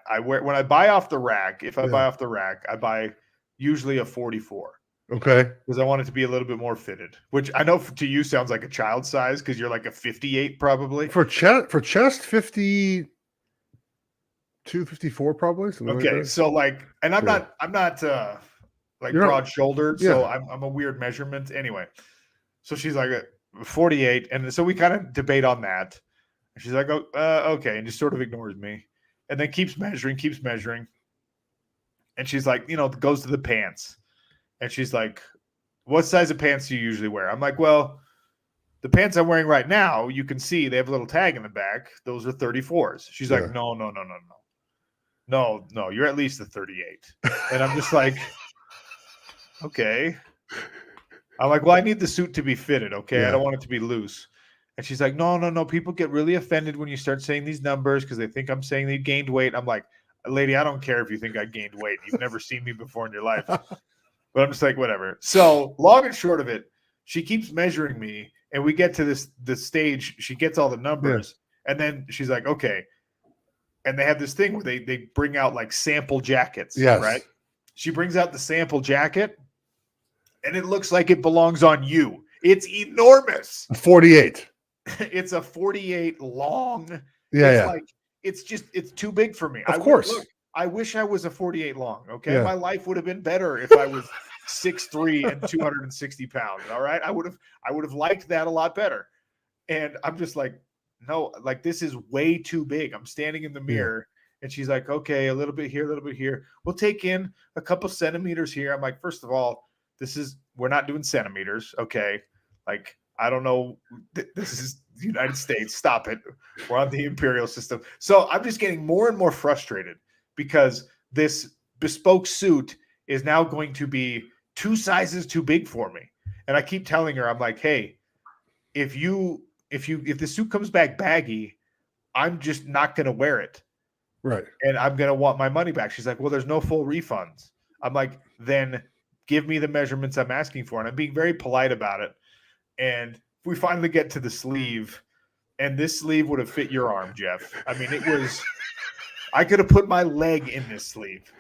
I wear when I buy off the rack. If I buy off the rack, I buy usually a 44. Okay. because I want it to be a little bit more fitted, which I know to you sounds like a child size because you're like a 58 probably. For chest 52, 54 probably, something like Okay, that. so like, and I'm Yeah. not like You're not- broad shouldered, yeah. so I'm a weird measurement anyway. So she's like a 48, and so we kind of debate on that. And she's like, oh, okay, and just sort of ignores me, and then keeps measuring, and she's like, goes to the pants, and she's like, what size of pants do you usually wear? I'm like, well, the pants I'm wearing right now, you can see they have a little tag in the back. Those are 34s. She's like, no, you're at least a 38. And I'm just like, okay. I'm like, well, I need the suit to be fitted, okay? Yeah. I don't want it to be loose. And she's like, no. People get really offended when you start saying these numbers because they think I'm saying they gained weight. I'm like, lady, I don't care if you think I gained weight. You've never seen me before in your life. But I'm just like, whatever. So long and short of it, she keeps measuring me, and we get to this stage. She gets all the numbers, and then she's like, okay. And they have this thing where they bring out like sample jackets, right? She brings out the sample jacket, and it looks like it belongs on you. It's enormous. 48. It's a 48 long. Yeah. It's too big for me. Of course. I wish I was a 48 long. Okay. Yeah. My life would have been better if I was 6'3" and 260 pounds. All right. I would have liked that a lot better. And I'm just like, no, like this is way too big. I'm standing in the mirror and she's like, okay, a little bit here, a little bit here. We'll take in a couple centimeters here. I'm like, first of all, we're not doing centimeters. Okay. Like, I don't know. This is the United States. Stop it. We're on the imperial system. So I'm just getting more and more frustrated because this bespoke suit is now going to be 2 sizes too big for me. And I keep telling her, I'm like, hey, if the suit comes back baggy, I'm just not going to wear it. Right. And I'm going to want my money back. She's like, well, there's no full refunds. I'm like, then give me the measurements I'm asking for. And I'm being very polite about it. And we finally get to the sleeve, and this sleeve would have fit your arm, Geoff. I mean, I could have put my leg in this sleeve.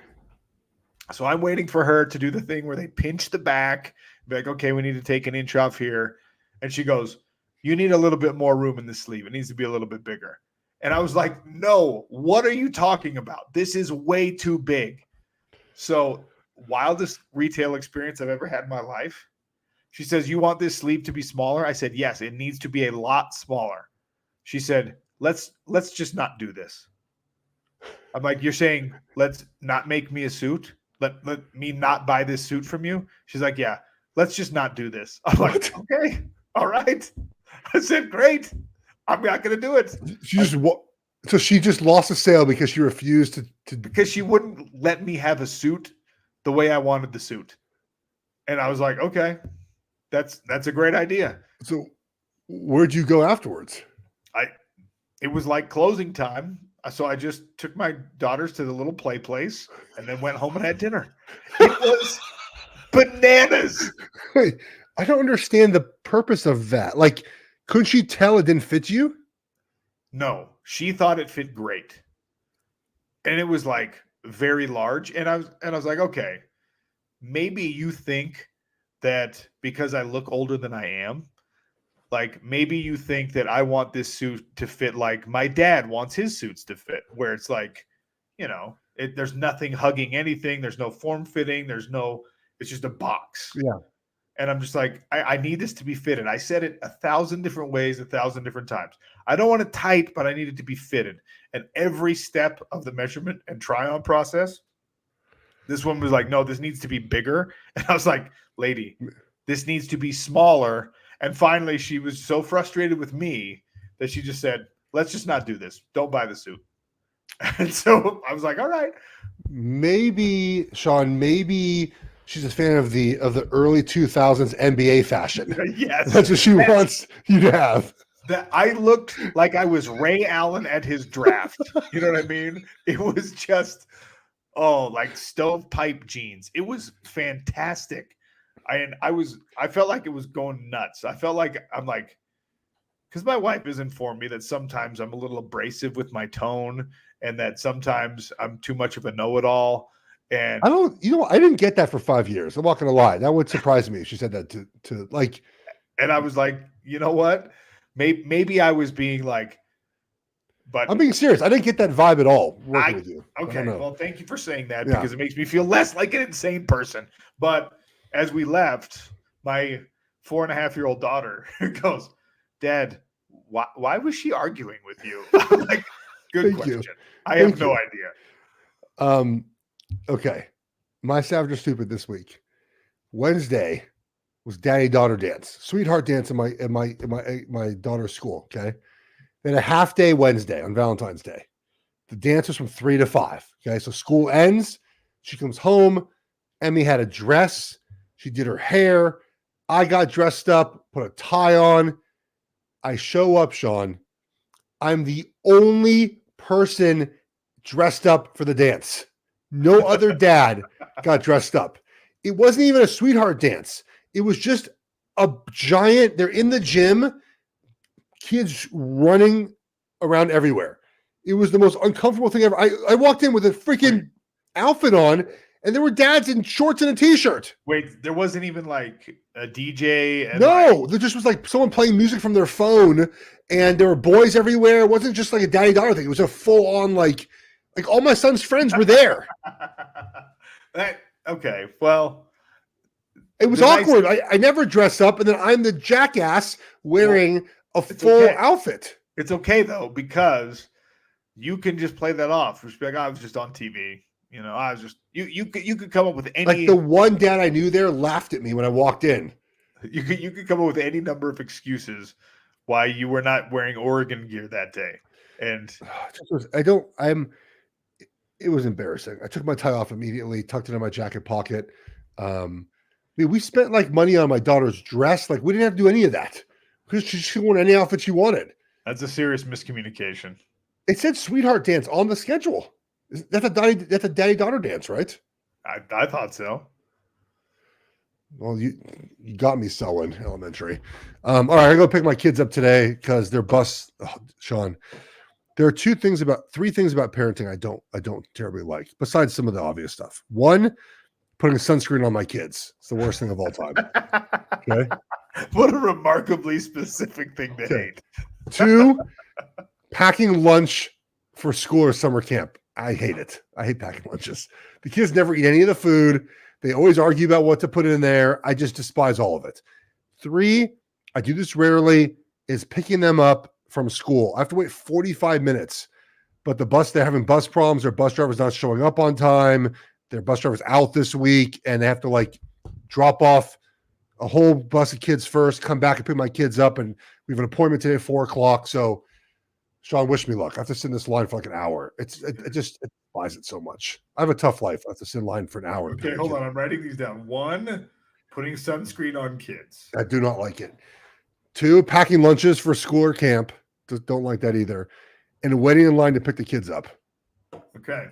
So I'm waiting for her to do the thing where they pinch the back, be like, okay, we need to take an inch off here. And she goes, you need a little bit more room in the sleeve. It needs to be a little bit bigger. And I was like, no, what are you talking about? This is way too big. So wildest retail experience I've ever had in my life. She says, you want this sleeve to be smaller? I said, yes, it needs to be a lot smaller. She said, let's just not do this. I'm like, you're saying let's not make me a suit? Let me not buy this suit from you? She's like, yeah, let's just not do this. I'm like, okay, all right. I said, great. I'm not going to do it. So she just lost a sale because she refused to because she wouldn't let me have a suit the way I wanted the suit. And I was like, okay. That's a great idea. So where'd you go afterwards? It was like closing time. So I just took my daughters to the little play place and then went home and had dinner. It was bananas. Wait, I don't understand the purpose of that. Like, couldn't she tell it didn't fit you? No, she thought it fit great. And it was like very large. And I was like, okay, maybe you think that because I look older than I am, like maybe you think that I want this suit to fit like my dad wants his suits to fit, where it's like, there's nothing hugging anything. There's no form fitting. It's just a box. Yeah. And I'm just like, I need this to be fitted. I said it 1,000 different ways, 1,000 different times. I don't want it tight, but I need it to be fitted. And every step of the measurement and try on process, this one was like, no, this needs to be bigger. And I was like, lady, this needs to be smaller. And finally, she was so frustrated with me that she just said, let's just not do this. Don't buy the suit. And so I was like, all right. Maybe, Sean, she's a fan of the early 2000s NBA fashion. Yes. That's what she wants you to have. That I looked like I was Ray Allen at his draft. You know what I mean? It was just, like stovepipe jeans. It was fantastic. I felt like it was going nuts. I felt like because my wife has informed me that sometimes I'm a little abrasive with my tone and that sometimes I'm too much of a know-it-all. And I don't, I didn't get that for 5 years. I'm not going to lie. That would surprise me if she said that to like. And I was like, you know what? Maybe I was being like, but I'm being serious. I didn't get that vibe at all working with you. Okay, well, thank you for saying that Yeah. because it makes me feel less like an insane person. But as we left, my 4.5-year-old daughter goes, "Dad, why was she arguing with you?" I'm like, good question. I have no idea. Okay. My Savage or Stupid this week. Wednesday was daddy-daughter dance, sweetheart dance in my daughter's school. Okay. They had a half day Wednesday on Valentine's Day. The dance was from 3 to 5. Okay. So school ends. She comes home. Emmy had a dress. She did her hair. I got dressed up, put a tie on. I show up, Sean. I'm the only person dressed up for the dance. No other dad got dressed up. It wasn't even a sweetheart dance. It was just a giant, they're in the gym, kids running around everywhere. It was the most uncomfortable thing ever. I walked in with a freaking outfit on, and there were dads in shorts and a t-shirt. Wait, there wasn't even like a DJ? No, there just was like someone playing music from their phone, and there were boys everywhere. It wasn't just like a daddy-daughter thing. It was a full-on like all my son's friends were there. Okay, well, it was awkward. I never dress up, and then I'm the jackass wearing a full outfit. It's okay though, because you can just play that off. Just be like, I was just on TV. I was just you could come up with any, like the one dad I knew there laughed at me when I walked in. You could come up with any number of excuses why you were not wearing Oregon gear that day. And it was embarrassing. I took my tie off immediately, tucked it in my jacket pocket. We spent like money on my daughter's dress. Like we didn't have to do any of that because she wore any outfit she wanted. That's a serious miscommunication. It said sweetheart dance on the schedule. That's a daddy-daughter dance, right? I thought so. Well, you got me, Selwyn Elementary. All right, I go pick my kids up today because their bus. Oh, Sean, there are three things about parenting I don't terribly like, besides some of the obvious stuff. One, putting sunscreen on my kids. It's the worst thing of all time. Okay. What a remarkably specific thing to hate. Two, packing lunch for school or summer camp. I hate it. I hate packing lunches. The kids never eat any of the food. They always argue about what to put in there. I just despise all of it. Three, I do this rarely, is picking them up from school. I have to wait 45 minutes, but they're having bus problems. Their bus driver's not showing up on time. Their bus driver's out this week, and they have to like drop off a whole bus of kids first, come back and pick my kids up, and we have an appointment today at 4:00. So, Sean, wish me luck. I have to sit in this line for like an hour. It buys it so much. I have a tough life. I have to sit in line for an hour. Okay, hold on. I'm writing these down. One, putting sunscreen on kids. I do not like it. Two, packing lunches for school or camp. Don't like that either. And waiting in line to pick the kids up. Okay.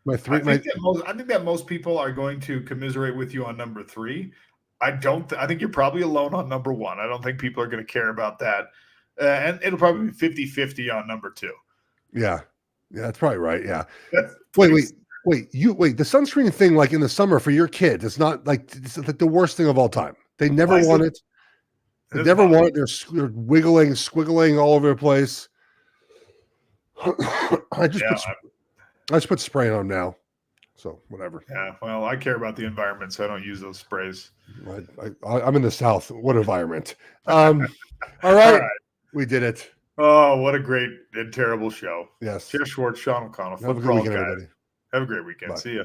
I think that most people are going to commiserate with you on number 3. I think you're probably alone on number 1. I don't think people are going to care about that. And it'll probably be 50-50 on number 2. Yeah. Yeah, that's probably right. Yeah. Wait. The sunscreen thing, like in the summer for your kids, it's not like it's like the worst thing of all time. They never want it. They never want it. They're wiggling, squiggling all over the place. I just put spray on now. So whatever. Yeah. Well, I care about the environment, so I don't use those sprays. I'm in the South. What environment? All right. We did it. Oh, what a great and terrible show. Yes. Geoff Schwartz, Sean O'Connell. Have a good weekend, everybody. Have a great weekend. Bye. See ya.